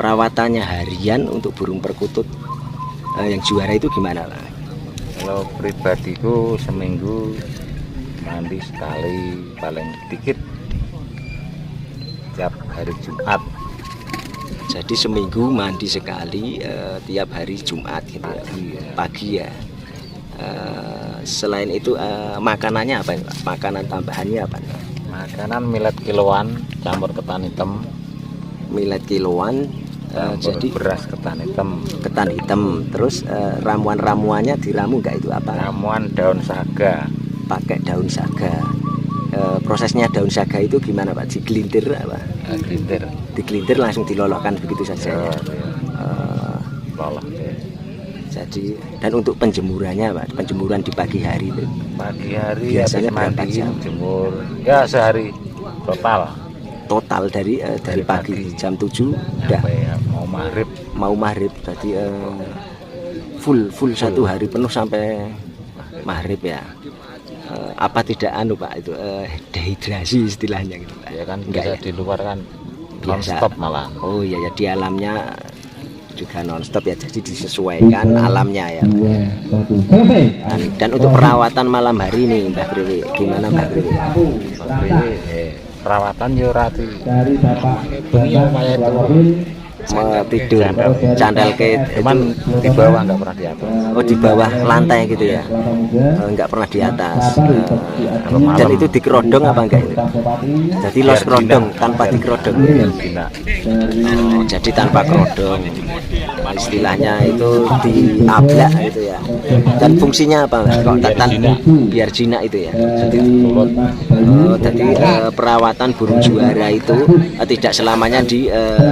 Perawatannya harian untuk burung perkutut yang juara itu gimana Pak? Kalau pribadiku seminggu mandi sekali, paling sedikit tiap hari Jumat. Jadi seminggu mandi sekali tiap hari Jumat gitu ya. Pagi ya. Selain itu makanannya apa Pak? Makanan tambahannya apa? Makanan millet kiloan campur ketan hitam. Millet kiloan jadi beras ketan hitam. Ketan hitam. Terus ramuan-ramuannya diramu nggak itu apa? Ramuan daun saga. Pakai daun saga. Prosesnya daun saga itu gimana Pak? Digelintir apa? Gelintir. Digelintir langsung dilolokkan begitu saja ya. Loloh. Jadi dan untuk penjemurannya Pak, penjemuran di pagi hari itu. Pagi hari biasanya berapa jam? Jemur ya sehari total. Total dari pagi jam 7 udah ya, mau maghrib tadi full satu hari penuh sampai maghrib ya. Apa tidak Pak itu dehidrasi istilahnya gitu Pak? Ya kan enggak bisa ya? Di luar kan biasa non-stop malah. Oh iya ya, di alamnya juga non-stop ya, jadi disesuaikan alamnya ya Pak. Dan untuk perawatan malam hari ini Mbak Priwi, gimana Mbak Priwi? Perawatan yo rati dari Bapak tidur candal ke cuman di bawah nggak pernah di atas. Oh di bawah lantai gitu ya, nggak pernah di atas. Dan itu dikerodong apa enggak itu? Jadi los kerodong tanpa dikerodong. Oh, jadi tanpa kerodong, istilahnya itu diablak gitu ya. Dan fungsinya apa kok biar jinak itu ya. Jadi perawatan burung juara itu tidak selamanya di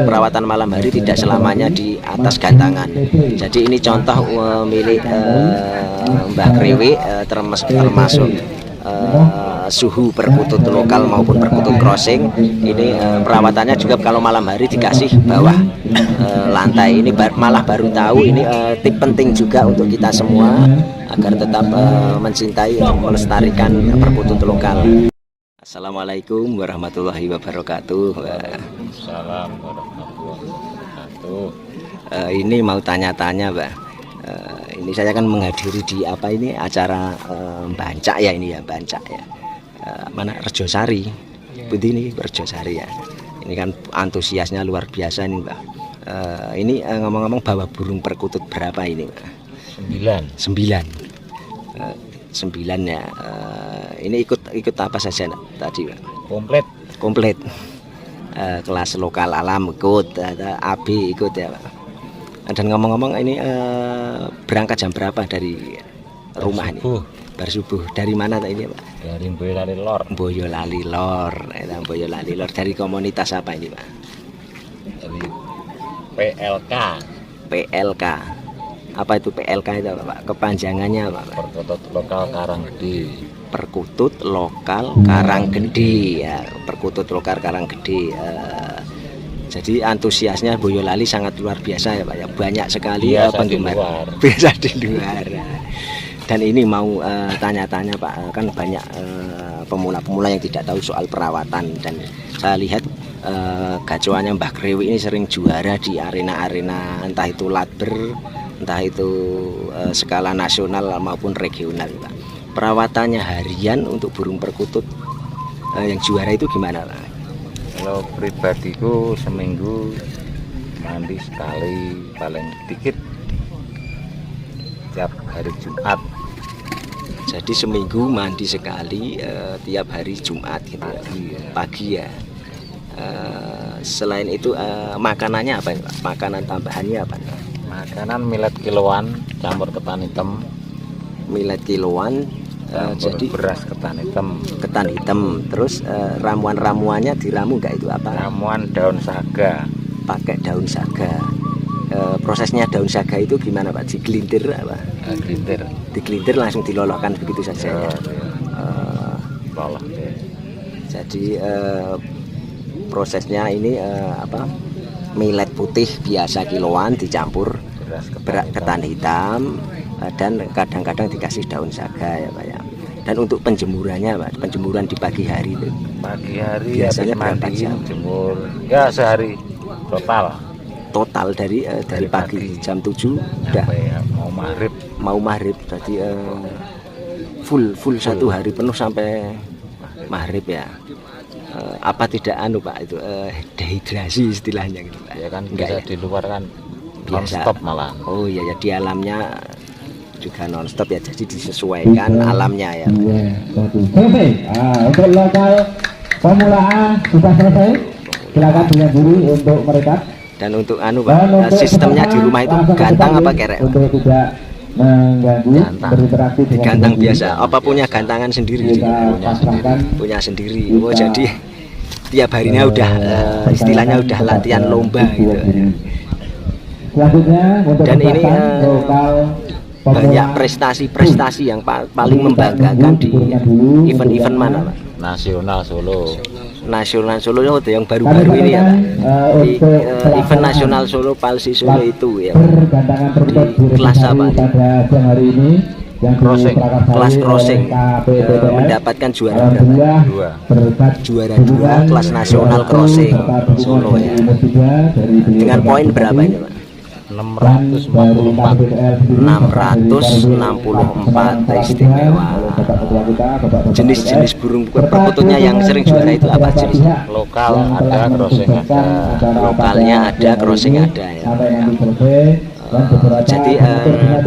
perawatan malam hari, tidak selamanya di atas gantangan. Jadi ini contoh milik Mbah Kriwi, termasuk suhu perkutut lokal maupun perkutut crossing. Ini perawatannya juga kalau malam hari dikasih bawah lantai. Ini malah baru tahu, ini tip penting juga untuk kita semua agar tetap mencintai dan melestarikan perkutut lokal. Assalamualaikum warahmatullahi wabarakatuh. Waalaikumsalam warahmatullahi wabarakatuh. Ini mau tanya-tanya Mbak. Ini saya kan menghadiri di apa ini acara Bancak ya, ini ya Bancak ya. Mana Rejosari, Budi ini Rejosari ya. Ini kan antusiasnya luar biasa ini Mbak. Ini ngomong-ngomong bawa burung perkutut berapa ini Mbak? 9 ya. Ini ikut apa saja tadi Mbak? Komplit. Kelas lokal alam ikut, AB ikut ya Pak. Dan ngomong-ngomong ini berangkat jam berapa dari rumah ini? Bersubuh. Dari mana ini Pak? Dari Boyolali Lor. Boyolali Lor. Dari komunitas apa ini Pak? Dari PLK. Apa itu PLK itu Pak? Kepanjangannya apa Pak? Perkutut Lokal Karanggede. Perkutut Lokal Karanggede ya. Perkutut Lokal Karanggede. Jadi antusiasnya Boyolali sangat luar biasa ya Pak ya. Banyak sekali penggemar. Biasa di luar. Dan ini mau tanya-tanya Pak, kan banyak pemula-pemula yang tidak tahu soal perawatan, dan saya lihat gacuannya Mbah Kriwi ini sering juara di arena-arena entah itu latber, entah itu skala nasional maupun regional Pak. Perawatannya harian untuk burung perkutut yang juara itu gimana Pak? Kalau pribadiku seminggu mandi sekali, paling sedikit tiap hari Jumat. Jadi seminggu mandi sekali tiap hari Jumat gitu ya. Pagi ya. Selain itu makanannya apa Pak? Makanan tambahannya apa? Makanan millet kiloan campur ketan hitam. Millet kiloan jadi beras ketan hitam. Ketan hitam. Terus ramuan-ramuannya diramu nggak itu apa? Ramuan daun saga. Pakai daun saga. Prosesnya daun saga itu gimana Pak? Digelintir apa? Digelintir langsung dilolokkan begitu saja ya. Loloh. Jadi prosesnya ini millet putih biasa kiloan dicampur ketan hitam dan kadang-kadang dikasih daun saga ya Pak ya. Dan untuk penjemurannya Pak, penjemuran di pagi hari itu. Pagi hari biasanya berapa jam? Jemur ya sehari total. total dari pagi jam 7 udah mau maghrib tadi full satu hari penuh sampai maghrib ya. Apa tidak Pak itu dehidrasi istilahnya gitu Pak? Ya kan enggak bisa di luar kan biasa. non-stop malah. Oh iya ya, di alamnya juga non-stop ya, jadi disesuaikan alamnya ya. Selesai. Untuk lokal Formula A sudah selesai. Silakan dilanjuri untuk mereka. Dan untuk Pak, sistemnya di rumah itu gantang apa kerek? Untuk tidak mengganggu berinteraksi dengan Gantang biasa. Apa punya gantangan sendiri? Punya sendiri. Oh jadi tiap harinya udah istilahnya udah latihan lomba gitu. Selanjutnya untuk Dan ini lokal banyak prestasi-prestasi yang paling membanggakan di event-event mana Pak? Nasional Solo. Nasional Solo yang baru-baru ini ya Pak. Di event nasional Solo Palsi Solo itu ya. Di kelas apa? Pada siang hari ini yang Crossing. Kelas crossing mendapatkan juara berapa? Juara 2 kelas nasional crossing Solo ya. Dengan poin berapa ini Pak? 644. 664 istimewa. Jenis-jenis burung perkututnya yang sering juara itu apa jenisnya? Lokal ada, crossing ada. Lokalnya ada, crossing ada ya. Jadi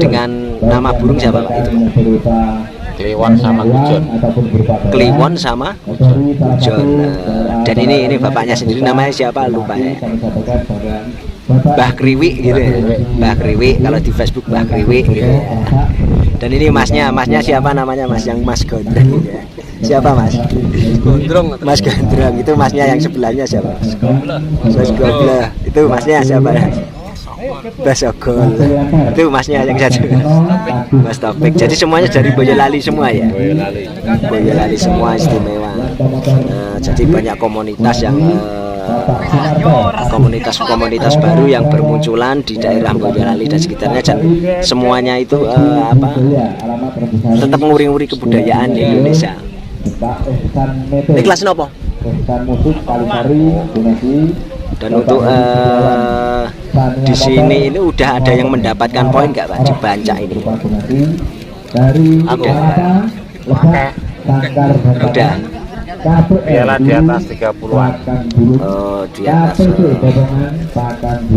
dengan nama burung siapa Pak itu? Kliwon sama Gujon. Kliwon sama Gujon. Dan ini bapaknya sendiri namanya siapa lupa ya. Mbah Kriwi gitu ya. Mbah Kriwi kalau di Facebook Mbah Kriwi gitu ya. Dan ini masnya siapa namanya Mas yang Mas Gondrong gitu ya. Siapa Mas? Gondrong. Mas Gondrong itu masnya yang sebelahnya siapa? Mas Gobleh. Itu masnya siapa? Mas Ogol. Itu masnya yang satu. Mas Topik. Jadi semuanya dari Boyolali semua ya. Boyolali semua istimewa. Jadi banyak komunitas yang komunitas baru yang bermunculan di daerah Boyolali dan sekitarnya, dan semuanya itu tetap nguri-nguri kebudayaan di Indonesia. Ini kelas nopo? Dan untuk di sini ini udah ada yang mendapatkan poin nggak Pak di Bancak ini? Aku Udah. piala di atas 30-an. Oh, di atas.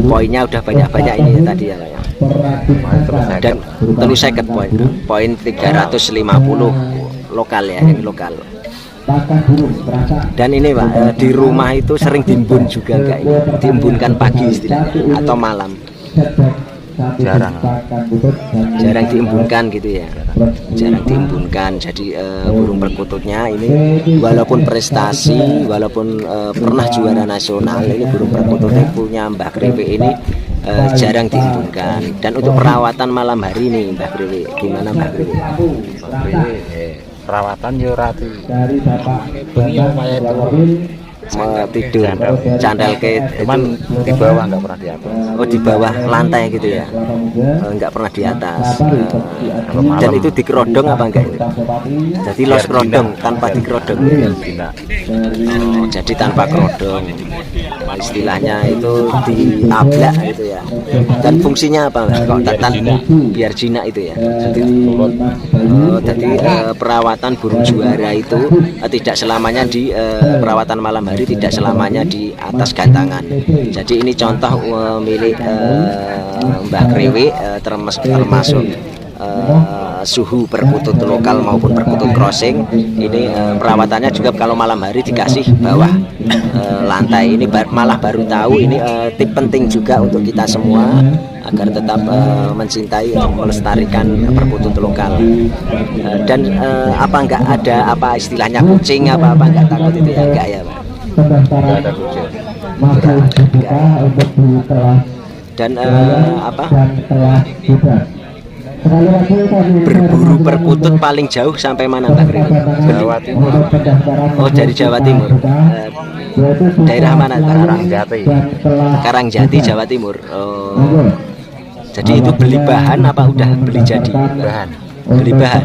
Poinnya udah banyak-banyak ini ya tadi ya Pak ya. Dan terus seket poin 350 lokal ya, yang lokal. Dan ini Pak, di rumah itu sering diimbun juga enggak ini? Diimbunkan pagi istilahnya atau malam? Jarang diimbunkan gitu ya. Jarang diimbunkan. Jadi burung perkututnya ini walaupun prestasi, walaupun pernah juara nasional, ini burung perkututnya punya Mbah Kriwi ini jarang diimbunkan. Dan untuk perawatan malam hari ini Mbah Kriwi, gimana Mbah Kriwi? Perawatan yo rati. Dari Bapak tidur candal ke Cuman di bawah nggak pernah di atas. Oh di bawah lantai gitu ya, nggak pernah di atas. Dan itu dikerodong apa enggak itu? Jadi los kerodong tanpa dikerodong. Oh, jadi tanpa kerodong, istilahnya itu diablak gitu ya. Dan fungsinya apa kok biar jinak itu ya. Jadi perawatan burung juara itu tidak selamanya di perawatan malam hari, tidak selamanya di atas gantangan. Jadi ini contoh milik Mbah Kriwi, termasuk suhu perkutut lokal maupun perkutut crossing. Ini perawatannya juga kalau malam hari dikasih bawah lantai. Ini malah baru tahu, ini tip penting juga untuk kita semua agar tetap mencintai untuk melestarikan perkutut lokal. Dan apa enggak ada apa istilahnya kucing apa enggak takut itu ya? Enggak ya Pak? Nggak ada kucing. Dan berburu perkutut paling jauh sampai mana Mbak Kriwi? Jawa Timur. Oh dari Jawa Timur. Daerah mana? Karangjati. Karangjati Jawa Timur. Oh. Jadi itu beli bahan apa udah beli jadi? Bahan. Beli bahan.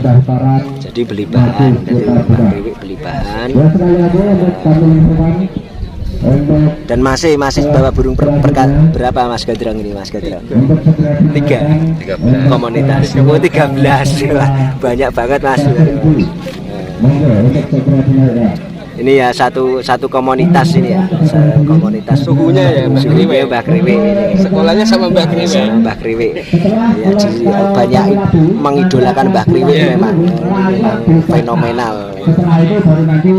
Jadi beli bahan. Jadi Mbak Kriwi beli bahan. Dan masih bawa burung berapa Mas Gadrong ini Mas Gadrong? 3 komunitas. Oh 13. Banyak banget Mas. Ini ya satu komunitas ini ya, komunitas suhunya ya Mbah Kriwi. Sekolahnya sama Mbah Kriwi. Mbah Kriwi. Ya, jadi banyak mengidolakan Mbah Kriwi memang fenomenal.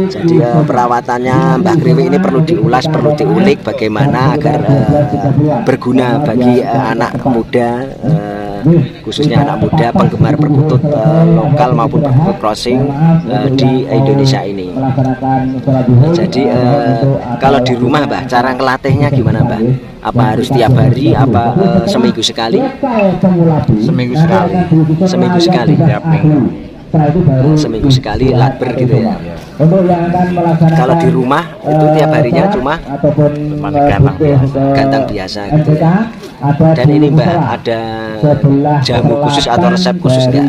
Jadi perawatannya Mbah Kriwi ini perlu diulas, perlu diulik bagaimana agar berguna bagi anak muda, khususnya anak muda penggemar perkutut lokal maupun perkutut crossing di Indonesia ini. Jadi kalau di rumah Mbah, cara ngelatihnya gimana Mbah? Apa harus tiap hari? Apa seminggu sekali? Seminggu sekali. Seminggu sekali. Tiap minggu. Seminggu sekali latber gitu ya. Kalau di rumah itu tiap harinya cuma gantang biasa gitu ya. Dan ini Mbah ada jamu khusus atau resep khusus nggak?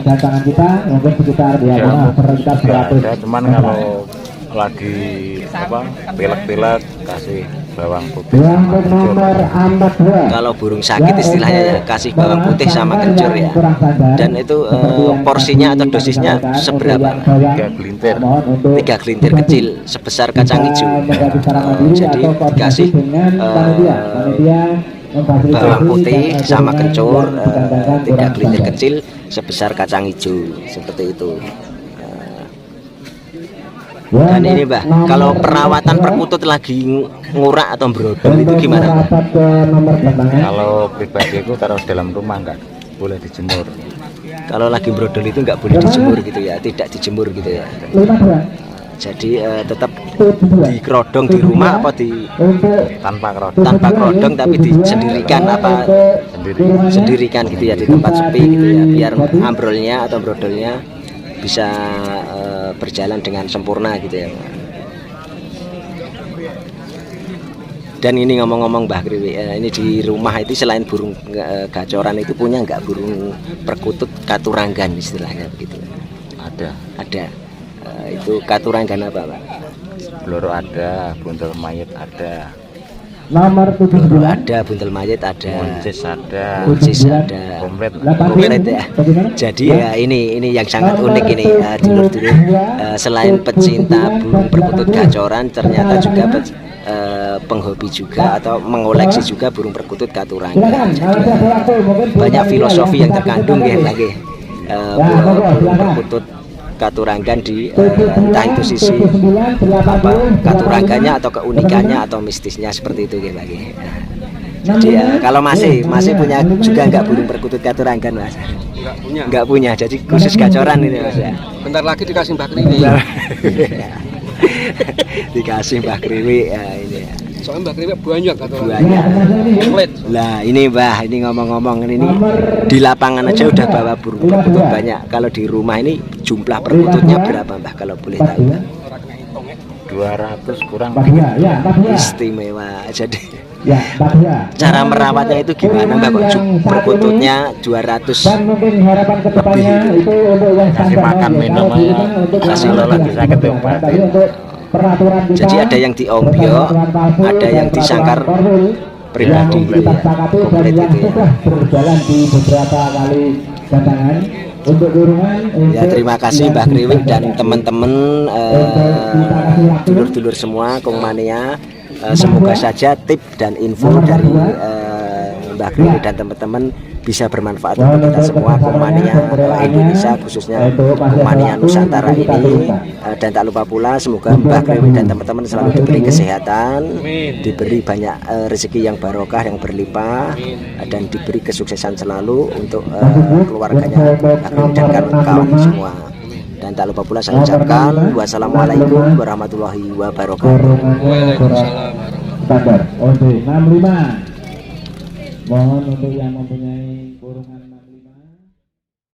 Ada, cuman kalau lagi pilek-pilek kasih bawang putih sama kencur. Kalau burung sakit istilahnya ya kasih bawang putih sama kencur ya. Dan itu porsinya atau dosisnya seberapa? 3 gelintir. 3 gelintir kecil sebesar kacang hijau. Jadi dikasih bawang putih sama kencur, 3 gelintir kecil sebesar kacang hijau seperti itu. Dan ini Mbah, kalau perawatan perkutut lagi ngurak atau brodol itu gimana? Kalau pribadi itu taruh dalam rumah, nggak boleh dijemur. Kalau lagi brodol itu nggak boleh dijemur gitu ya, tidak dijemur gitu ya. Jadi tetap dikerodong di rumah apa di Tanpa kerodong. tanpa kerodong tapi disendirikan apa sendirikan gitu ya di tempat sepi gitu ya, biar ambrolnya atau brodolnya bisa berjalan dengan sempurna gitu ya. Dan ini ngomong-ngomong Mbah Kriwi, ini di rumah itu selain burung gacoran itu punya nggak burung perkutut katuranggan istilahnya begitu? Ada. Itu katuranggan apa Pak? Bloro ada, buntel mayit ada, Nomor 7 ada, buntel mayit ada, buncis ada, komplit. komplit ya. Jadi ya ini yang sangat unik ini dulur-dulur, selain pecinta burung perkutut gacoran ternyata juga penghobi juga atau mengoleksi juga burung perkutut katuranggan. Jadi, banyak filosofi yang terkandung ya lagi burung perkutut katuranggan di entah itu sisi apa katuranggannya atau keunikannya atau mistisnya seperti itu ya lagi. Jadi kalau masih punya juga nggak burung perkutut katuranggan Mas? Nggak punya. Jadi khusus gacoran ini Mas ya. Bentar lagi dikasih Mbah Kriwi. Dikasih Mbah Kriwi ya, ini ya. Soalnya Mbah Kriwi banyak kata Banyak. komplit. Lah ini Mbah, ini ngomong-ngomong ini di lapangan aja udah bawa burung perkutut banyak. Kalau di rumah ini jumlah perkututnya berapa Mbah kalau boleh tahu Mbah? 200 kurang. Istimewa. Jadi cara merawatnya itu gimana Mbak? Kok perkututnya 200 lebih itu? Kasih makan minum aja, kasih lagi sakit diobatin. Jadi ada yang diombyok, ada yang disangkar pribadi gitu ya, komplit gitu ya. Berjalan di beberapa kali datangan untuk kurungan. Ya terima kasih Mbah Kriwi dan teman-teman dulur-dulur semua Kongmania. Semoga saja tip dan info dari Mbah Kriwi dan teman-teman bisa bermanfaat untuk kita semua Kongmania Indonesia, khususnya Kongmania Nusantara ini. Dan tak lupa pula semoga Mbah Kriwi dan teman-teman selalu diberi kesehatan, diberi banyak rezeki yang barokah yang berlimpah, dan diberi kesuksesan selalu untuk keluarganya Mbah Kriwi dan kawan-kawan semua. Dan tak lupa pula saya ucapkan wassalamualaikum warahmatullahi wabarakatuh. Standar. Oke, 65. Mohon untuk yang mempunyai